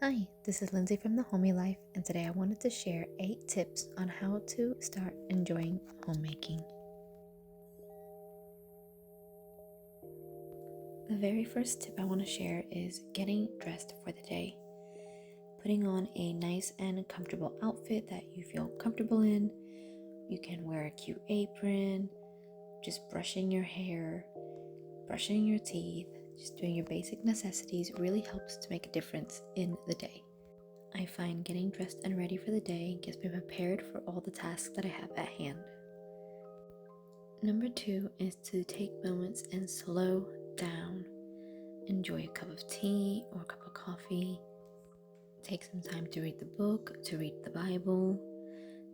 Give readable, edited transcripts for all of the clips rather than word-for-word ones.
Hi, this is Lindsay from The Homey Life, and today I wanted to share 8 tips on how to start enjoying homemaking. The very first tip I want to share is getting dressed for the day. Putting on a nice and comfortable outfit that you feel comfortable in. You can wear a cute apron, just brushing your hair, brushing your teeth, just doing your basic necessities really helps to make a difference in the day. I find getting dressed and ready for the day gets me prepared for all the tasks that I have at hand. Number 2 is to take moments and slow down. Enjoy a cup of tea or a cup of coffee. Take some time to read the book, to read the Bible,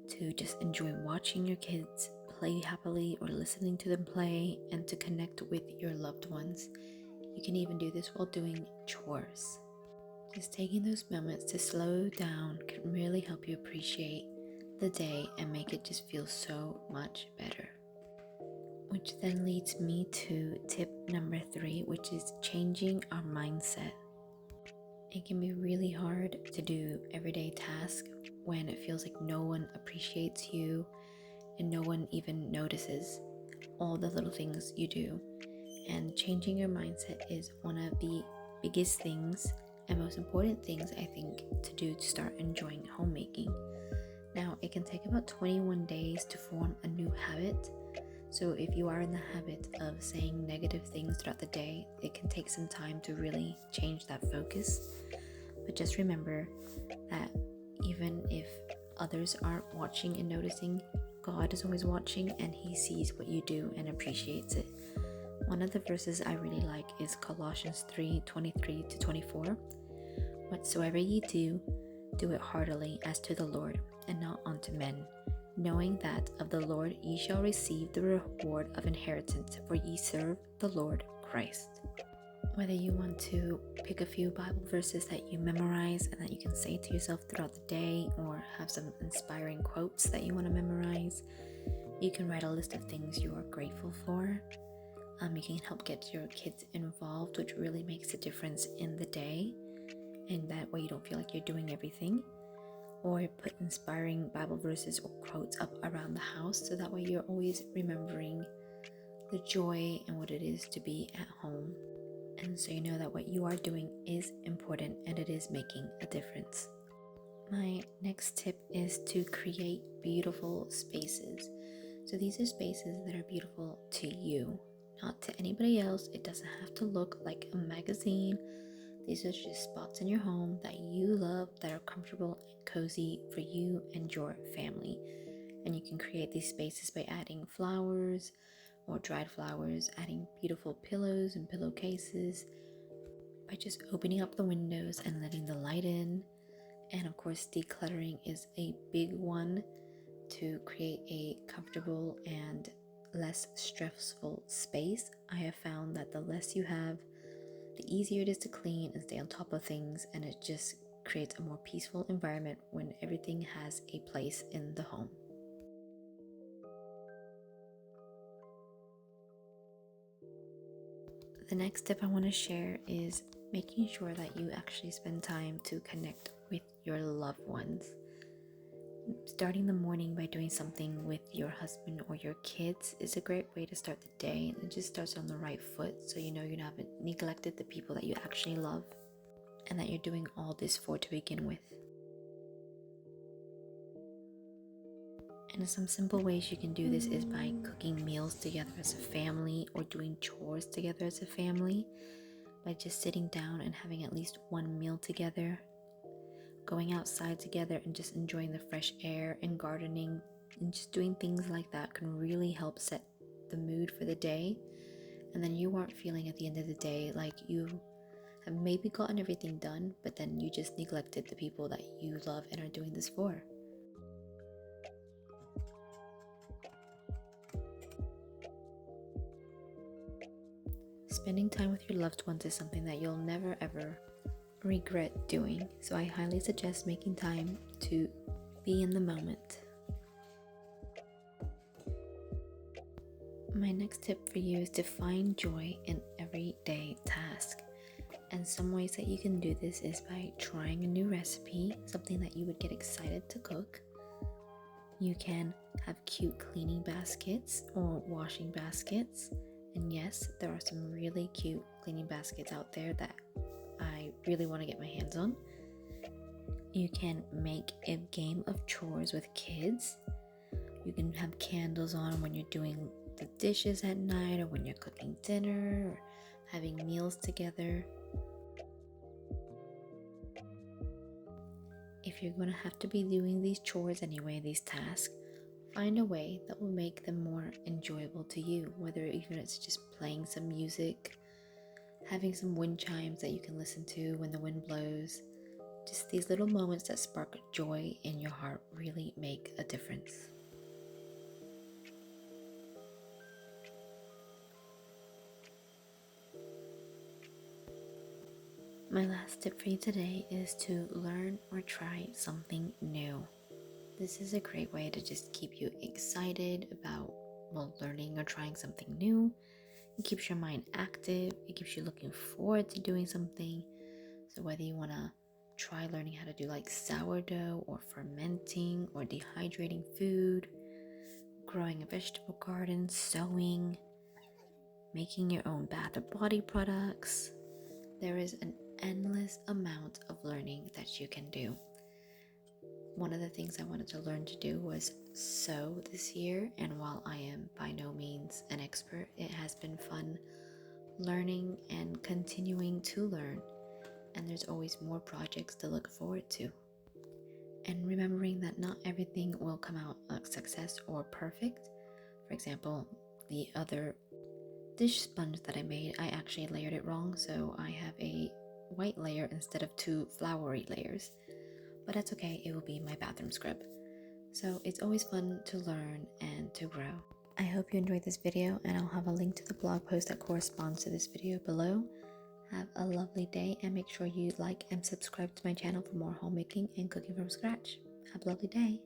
to just enjoy watching your kids play happily or listening to them play, and to connect with your loved ones. You can even do this while doing chores. Just taking those moments to slow down can really help you appreciate the day and make it just feel so much better. Which then leads me to tip number 3, which is changing our mindset. It can be really hard to do everyday tasks when it feels like no one appreciates you and no one even notices all the little things you do. And changing your mindset is one of the biggest things and most important things I think to do to start enjoying homemaking. Now, it can take about 21 days to form a new habit. So if you are in the habit of saying negative things throughout the day, it can take some time to really change that focus. But just remember that even if others aren't watching and noticing, God is always watching and He sees what you do and appreciates it. One of the verses I really like is Colossians 3:23-24. Whatsoever ye do, do it heartily as to the Lord, and not unto men, knowing that of the Lord ye shall receive the reward of inheritance, for ye serve the Lord Christ. Whether you want to pick a few Bible verses that you memorize and that you can say to yourself throughout the day, or have some inspiring quotes that you want to memorize, you can write a list of things you are grateful for. You can help get your kids involved, which really makes a difference in the day, and that way you don't feel like you're doing everything. Or put inspiring Bible verses or quotes up around the house, so that way you're always remembering the joy and what it is to be at home. And so you know that what you are doing is important and it is making a difference. My next tip is to create beautiful spaces. So these are spaces that are beautiful to you, not to anybody else. It doesn't have to look like a magazine. These are just spots in your home that you love, that are comfortable and cozy for you and your family. And you can create these spaces by adding flowers or dried flowers, adding beautiful pillows and pillowcases, by just opening up the windows and letting the light in. And of course, decluttering is a big one to create a comfortable and less stressful space. I have found that the less you have, the easier it is to clean and stay on top of things, and it just creates a more peaceful environment when everything has a place in the home. The next tip I want to share is making sure that you actually spend time to connect with your loved ones. Starting the morning by doing something with your husband or your kids is a great way to start the day, and it just starts on the right foot, so you know you haven't neglected the people that you actually love and that you're doing all this for to begin with. And some simple ways you can do this is by cooking meals together as a family, or doing chores together as a family, by just sitting down and having at least one meal together, going outside together and just enjoying the fresh air and gardening, and just doing things like that can really help set the mood for the day. And then you aren't feeling at the end of the day like you have maybe gotten everything done, but then you just neglected the people that you love and are doing this for. Spending time with your loved ones is something that you'll never ever regret doing, so I highly suggest making time to be in the moment. My next tip for you is to find joy in everyday task. And some ways that you can do this is by trying a new recipe, something that you would get excited to cook. You can have cute cleaning baskets or washing baskets. And yes, there are some really cute cleaning baskets out there that I really want to get my hands on. You can make a game of chores with kids. You can have candles on when you're doing the dishes at night, or when you're cooking dinner, or having meals together. If you're going to have to be doing these chores anyway, these tasks, find a way that will make them more enjoyable to you, whether even it's just playing some music, having some wind chimes that you can listen to when the wind blows. Just these little moments that spark joy in your heart really make a difference. My last tip for you today is to learn or try something new. This is a great way to just keep you excited about, learning or trying something new. It keeps your mind active. It keeps you looking forward to doing something. So whether you want to try learning how to do like sourdough, or fermenting, or dehydrating food, growing a vegetable garden, sewing, making your own bath or body products, there is an endless amount of learning that you can do. One of the things I wanted to learn to do was sew this year, and while I am by no means an expert, it has been fun learning and continuing to learn, and there's always more projects to look forward to. And remembering that not everything will come out a success or perfect. For example, the other dish sponge that I made, I actually layered it wrong, so I have a white layer instead of 2 floury layers. But that's okay, it will be my bathroom scrub. So it's always fun to learn and to grow. I hope you enjoyed this video, and I'll have a link to the blog post that corresponds to this video below. Have a lovely day, and make sure you like and subscribe to my channel for more homemaking and cooking from scratch. Have a lovely day.